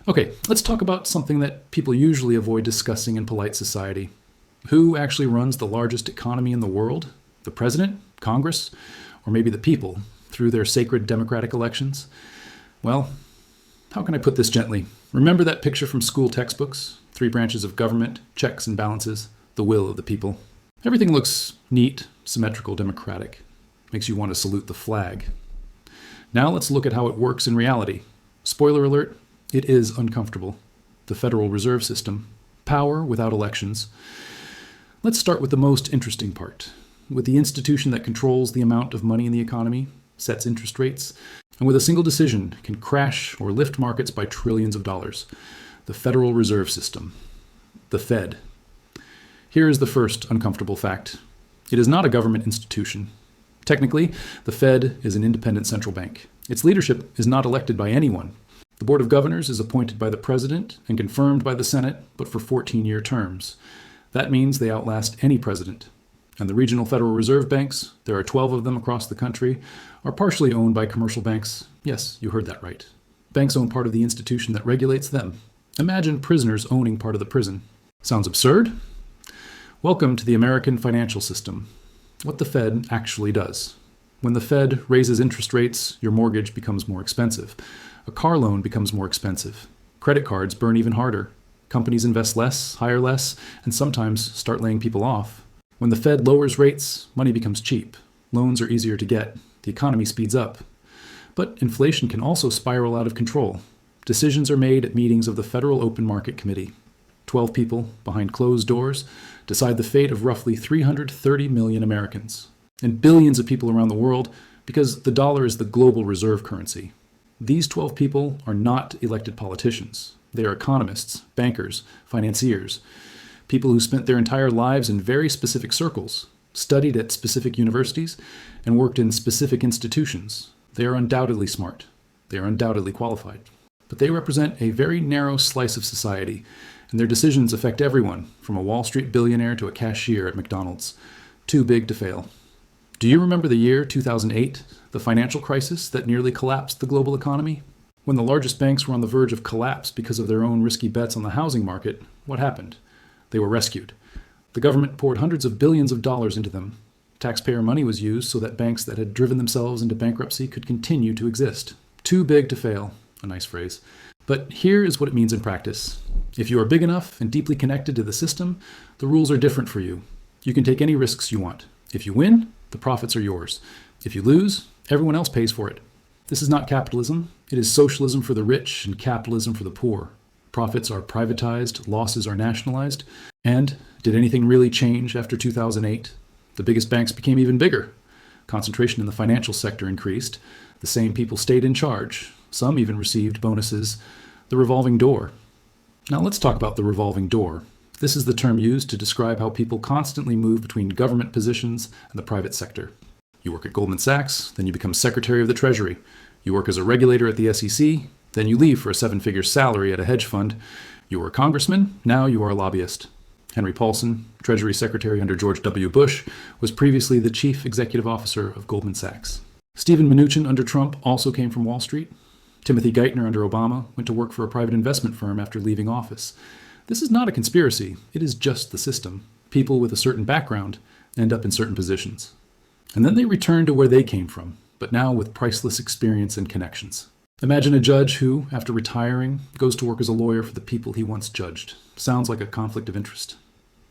Okay, let's talk about something that people usually avoid discussing in polite society. Who actually runs the largest economy in the world? The president, Congress, or maybe the people through their sacred democratic elections? Well, how can I put this gently? Remember that picture from school textbooks? 3 branches of government, checks and balances, the will of the people. Everything looks neat, symmetrical, democratic. Makes you want to salute the flag. Now let's look at how it works in reality. Spoiler alert, it is uncomfortable. The Federal Reserve System. Power without elections. Let's start with the most interesting part. With the institution that controls the amount of money in the economy, sets interest rates, and with a single decision can crash or lift markets by trillions of dollars. The Federal Reserve System. The Fed. Here is the first uncomfortable fact. It is not a government institution. Technically, the Fed is an independent central bank. Its leadership is not elected by anyone. The Board of Governors is appointed by the President and confirmed by the Senate, but for 14-year terms. That means they outlast any president. And the regional Federal Reserve banks, there are 12 of them across the country, are partially owned by commercial banks. Yes, you heard that right. Banks own part of the institution that regulates them. Imagine prisoners owning part of the prison. Sounds absurd? Welcome to the American financial system. What the Fed actually does. When the Fed raises interest rates, your mortgage becomes more expensive. A car loan becomes more expensive. Credit cards burn even harder. Companies invest less, hire less, and sometimes start laying people off. When the Fed lowers rates, money becomes cheap. Loans are easier to get. The economy speeds up. But inflation can also spiral out of control. Decisions are made at meetings of the Federal Open Market Committee. 12 people, behind closed doors, decide the fate of roughly 330 million Americans. And billions of people around the world, because the dollar is the global reserve currency. These 12 people are not elected politicians. They are economists, bankers, financiers, people who spent their entire lives in very specific circles, studied at specific universities, and worked in specific institutions. They are undoubtedly smart. They are undoubtedly qualified. But they represent a very narrow slice of society, and their decisions affect everyone, from a Wall Street billionaire to a cashier at McDonald's. Too big to fail. Do you remember the year 2008, the financial crisis that nearly collapsed the global economy? When the largest banks were on the verge of collapse because of their own risky bets on the housing market, what happened? They were rescued. The government poured hundreds of billions of dollars into them. Taxpayer money was used so that banks that had driven themselves into bankruptcy could continue to exist. Too big to fail. A nice phrase. But here is what it means in practice. If you are big enough and deeply connected to the system, the rules are different for you. You can take any risks you want. If you win, the profits are yours. If you lose, everyone else pays for it. This is not capitalism. It is socialism for the rich and capitalism for the poor. Profits are privatized, losses are nationalized. And did anything really change after 2008? The biggest banks became even bigger. Concentration in the financial sector increased. The same people stayed in charge. Some even received bonuses. The revolving door. Now let's talk about the revolving door. This is the term used to describe how people constantly move between government positions and the private sector. You work at Goldman Sachs, then you become Secretary of the Treasury. You work as a regulator at the SEC, then you leave for a 7-figure salary at a hedge fund. You were a congressman, now you are a lobbyist. Henry Paulson, Treasury Secretary under George W. Bush, was previously the Chief Executive Officer of Goldman Sachs. Stephen Mnuchin under Trump also came from Wall Street. Timothy Geithner under Obama went to work for a private investment firm after leaving office. This is not a conspiracy, it is just the system. People with a certain background end up in certain positions. And then they return to where they came from, but now with priceless experience and connections. Imagine a judge who, after retiring, goes to work as a lawyer for the people he once judged. Sounds like a conflict of interest.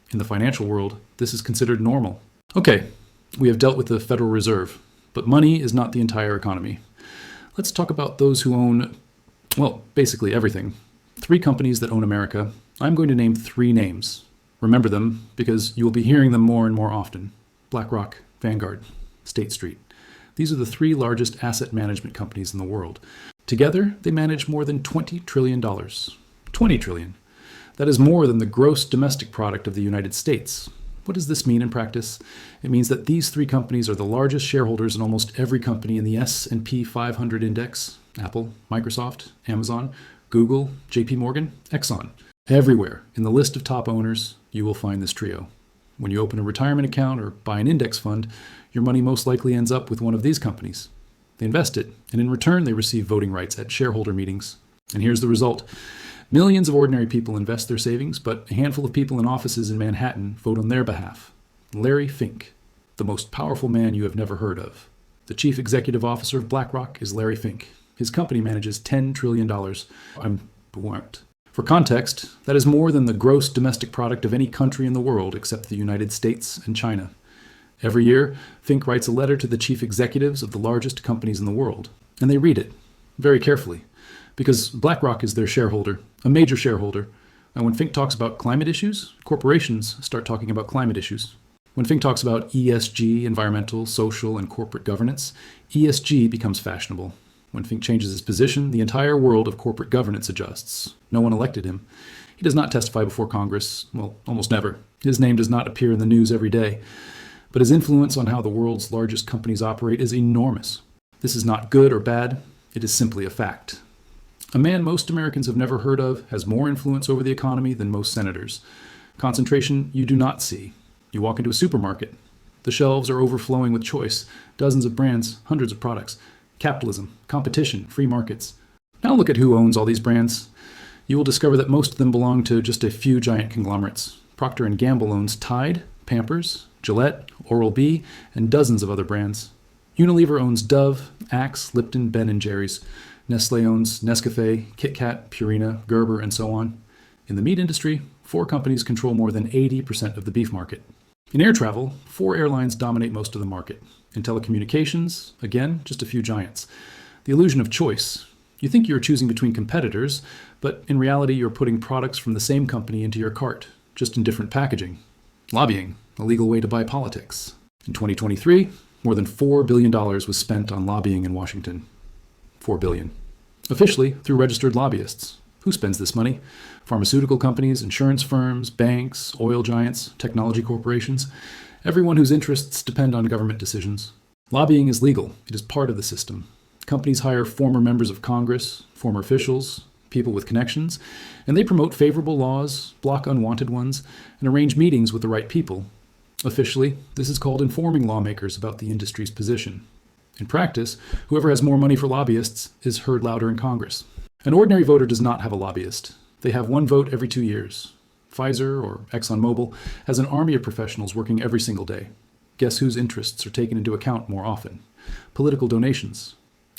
In the financial world, this is considered normal. Okay, we have dealt with the Federal Reserve, but money is not the entire economy. Let's talk about those who own, well, basically everything. 3 companies that own America. I'm going to name 3 names. Remember them because you will be hearing them more and more often. BlackRock, Vanguard, State Street. These are the 3 largest asset management companies in the world. Together, they manage more than $20 trillion. 20 trillion. That is more than the gross domestic product of the United States. What does this mean in practice? It means that these 3 companies are the largest shareholders in almost every company in the S&P 500 index. Apple, Microsoft, Amazon, Google, JP Morgan, Exxon. Everywhere in the list of top owners, you will find this trio. When you open a retirement account or buy an index fund, your money most likely ends up with one of these companies. They invest it, and in return they receive voting rights at shareholder meetings. And here's the result. Millions of ordinary people invest their savings, but a handful of people in offices in Manhattan vote on their behalf. Larry Fink, the most powerful man you have never heard of. The chief executive officer of BlackRock is Larry Fink. His company manages $10 trillion. I'm warned. For context, that is more than the gross domestic product of any country in the world except the United States and China. Every year, Fink writes a letter to the chief executives of the largest companies in the world, and they read it very carefully, because BlackRock is their shareholder, a major shareholder. And when Fink talks about climate issues, corporations start talking about climate issues. When Fink talks about ESG, environmental, social, and corporate governance, ESG becomes fashionable. When Fink changes his position, the entire world of corporate governance adjusts. No one elected him. He does not testify before Congress, well, almost never. His name does not appear in the news every day. But his influence on how the world's largest companies operate is enormous. This is not good or bad. It is simply a fact. A man most Americans have never heard of has more influence over the economy than most senators. Concentration you do not see. You walk into a supermarket. The shelves are overflowing with choice. Dozens of brands, hundreds of products. Capitalism, competition, free markets. Now look at who owns all these brands. You will discover that most of them belong to just a few giant conglomerates. Procter & Gamble owns Tide, Pampers, Gillette, Oral-B, and dozens of other brands. Unilever owns Dove, Axe, Lipton, Ben & Jerry's. Nestle owns Nescafe, Kit Kat, Purina, Gerber, and so on. In the meat industry, 4 companies control more than 80% of the beef market. In air travel, 4 airlines dominate most of the market. In telecommunications, again, just a few giants. The illusion of choice. You think you're choosing between competitors, but in reality you're putting products from the same company into your cart, just in different packaging. Lobbying, a legal way to buy politics. In 2023, more than $4 billion was spent on lobbying in Washington. $4 billion. Officially, through registered lobbyists. Who spends this money? Pharmaceutical companies, insurance firms, banks, oil giants, technology corporations. Everyone whose interests depend on government decisions. Lobbying is legal. It is part of the system. Companies hire former members of Congress, former officials, people with connections, and they promote favorable laws, block unwanted ones, and arrange meetings with the right people. Officially, this is called informing lawmakers about the industry's position. In practice, whoever has more money for lobbyists is heard louder in Congress. An ordinary voter does not have a lobbyist. They have one vote every 2 years. Pfizer or ExxonMobil has an army of professionals working every single day. Guess whose interests are taken into account more often? Political donations.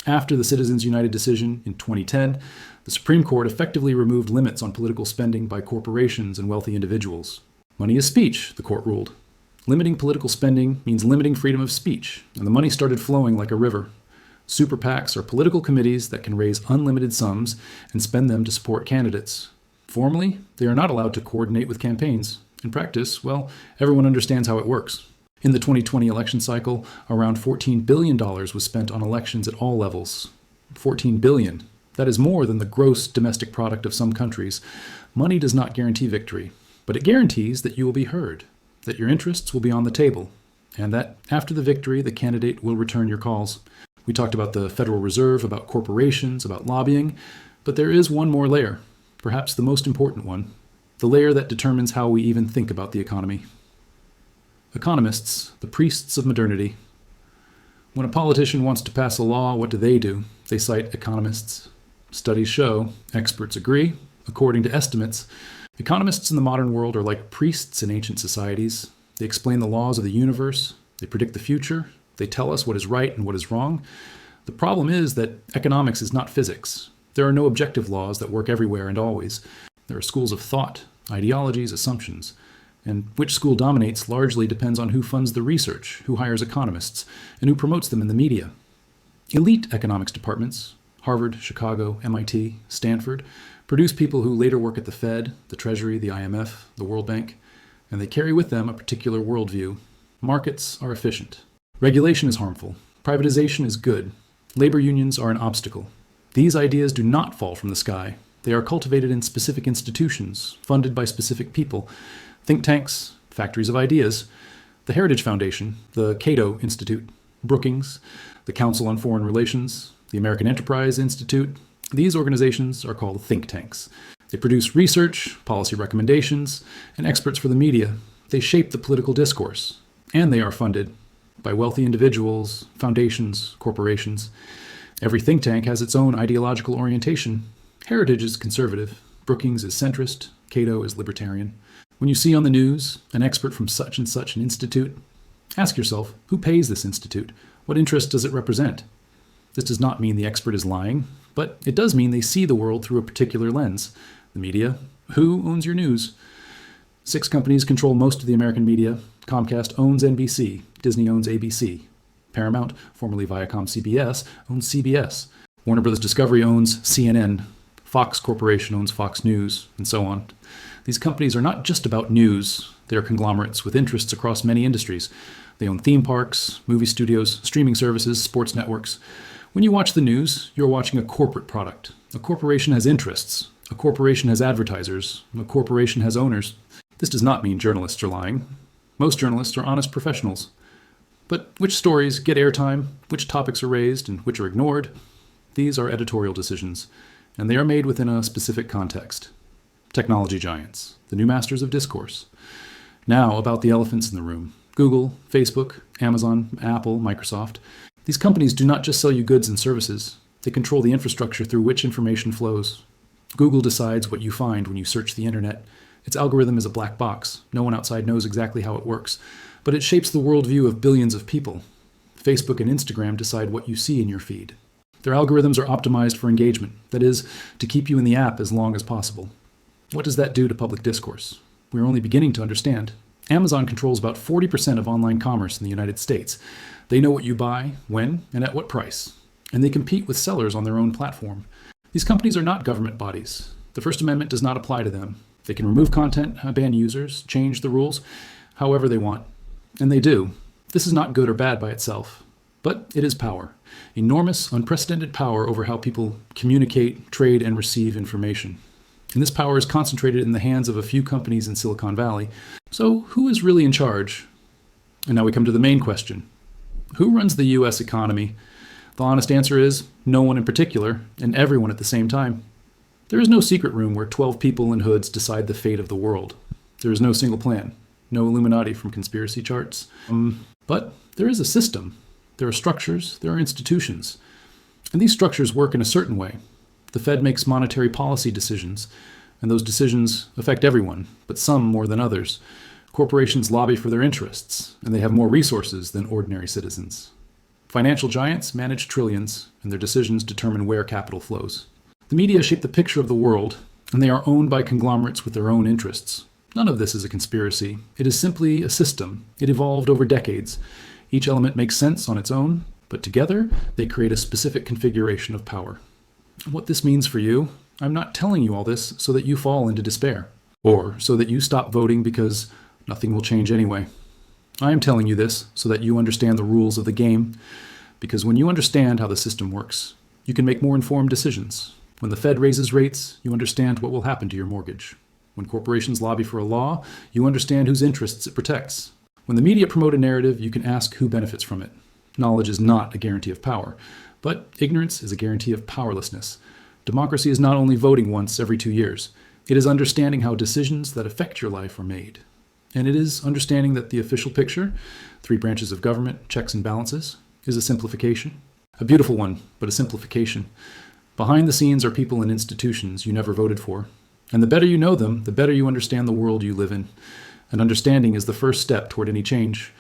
After the Citizens United decision in 2010, the Supreme Court effectively removed limits on political spending by corporations and wealthy individuals. Money is speech, the court ruled. Limiting political spending means limiting freedom of speech, and the money started flowing like a river. Super PACs are political committees that can raise unlimited sums and spend them to support candidates. Formally, they are not allowed to coordinate with campaigns. In practice, well, everyone understands how it works. In the 2020 election cycle, around $14 billion was spent on elections at all levels. $14 billion. That is more than the gross domestic product of some countries. Money does not guarantee victory, but it guarantees that you will be heard, that your interests will be on the table, and that after the victory, the candidate will return your calls. We talked about the Federal Reserve, about corporations, about lobbying, but there is one more layer. Perhaps the most important one, the layer that determines how we even think about the economy. Economists, the priests of modernity. When a politician wants to pass a law, what do? They cite economists. Studies show, experts agree, according to estimates, economists in the modern world are like priests in ancient societies. They explain the laws of the universe, they predict the future, they tell us what is right and what is wrong. The problem is that economics is not physics. There are no objective laws that work everywhere and always. There are schools of thought, ideologies, assumptions. And which school dominates largely depends on who funds the research, who hires economists, and who promotes them in the media. Elite economics departments, Harvard, Chicago, MIT, Stanford, produce people who later work at the Fed, the Treasury, the IMF, the World Bank, and they carry with them a particular worldview. Markets are efficient. Regulation is harmful. Privatization is good. Labor unions are an obstacle. These ideas do not fall from the sky. They are cultivated in specific institutions, funded by specific people. Think tanks, factories of ideas, the Heritage Foundation, the Cato Institute, Brookings, the Council on Foreign Relations, the American Enterprise Institute. These organizations are called think tanks. They produce research, policy recommendations, and experts for the media. They shape the political discourse, and they are funded by wealthy individuals, foundations, corporations. Every think tank has its own ideological orientation. Heritage is conservative. Brookings is centrist, Cato is libertarian. When you see on the news an expert from such and such an institute, ask yourself, who pays this institute? What interest does it represent? This does not mean the expert is lying, but it does mean they see the world through a particular lens. The media. Who owns your news? 6 companies control most of the American media. Comcast owns NBC. Disney owns ABC. Paramount, formerly Viacom-CBS, owns CBS. Warner Bros. Discovery owns CNN. Fox Corporation owns Fox News, and so on. These companies are not just about news. They are conglomerates with interests across many industries. They own theme parks, movie studios, streaming services, sports networks. When you watch the news, you're watching a corporate product. A corporation has interests. A corporation has advertisers. A corporation has owners. This does not mean journalists are lying. Most journalists are honest professionals. But which stories get airtime, which topics are raised, and which are ignored, these are editorial decisions, and they are made within a specific context. Technology giants, the new masters of discourse. Now about the elephants in the room. Google, Facebook, Amazon, Apple, Microsoft. These companies do not just sell you goods and services. They control the infrastructure through which information flows. Google decides what you find when you search the internet. Its algorithm is a black box. No one outside knows exactly how it works, but it shapes the worldview of billions of people. Facebook and Instagram decide what you see in your feed. Their algorithms are optimized for engagement, that is, to keep you in the app as long as possible. What does that do to public discourse? We're only beginning to understand. Amazon controls about 40% of online commerce in the United States. They know what you buy, when, and at what price. And they compete with sellers on their own platform. These companies are not government bodies. The First Amendment does not apply to them. They can remove content, ban users, change the rules, however they want. And they do. This is not good or bad by itself. But it is power. Enormous, unprecedented power over how people communicate, trade, and receive information. And this power is concentrated in the hands of a few companies in Silicon Valley. So who is really in charge? And now we come to the main question. Who runs the U.S. economy? The honest answer is no one in particular, and everyone at the same time. There is no secret room where 12 people in hoods decide the fate of the world. There is no single plan. No Illuminati from conspiracy charts. But there is a system. There are structures. There are institutions. And these structures work in a certain way. The Fed makes monetary policy decisions, and those decisions affect everyone, but some more than others. Corporations lobby for their interests, and they have more resources than ordinary citizens. Financial giants manage trillions, and their decisions determine where capital flows. The media shape the picture of the world, and they are owned by conglomerates with their own interests. None of this is a conspiracy. It is simply a system. It evolved over decades. Each element makes sense on its own, but together they create a specific configuration of power. What this means for you, I'm not telling you all this so that you fall into despair, or so that you stop voting because nothing will change anyway. I am telling you this so that you understand the rules of the game, because when you understand how the system works, you can make more informed decisions. When the Fed raises rates, you understand what will happen to your mortgage. When corporations lobby for a law, you understand whose interests it protects. When the media promote a narrative, you can ask who benefits from it. Knowledge is not a guarantee of power, but ignorance is a guarantee of powerlessness. Democracy is not only voting once every 2 years. It is understanding how decisions that affect your life are made. And it is understanding that the official picture, 3 branches of government, checks and balances, is a simplification. A beautiful one, but a simplification. Behind the scenes are people and institutions you never voted for. And the better you know them, the better you understand the world you live in. And understanding is the first step toward any change.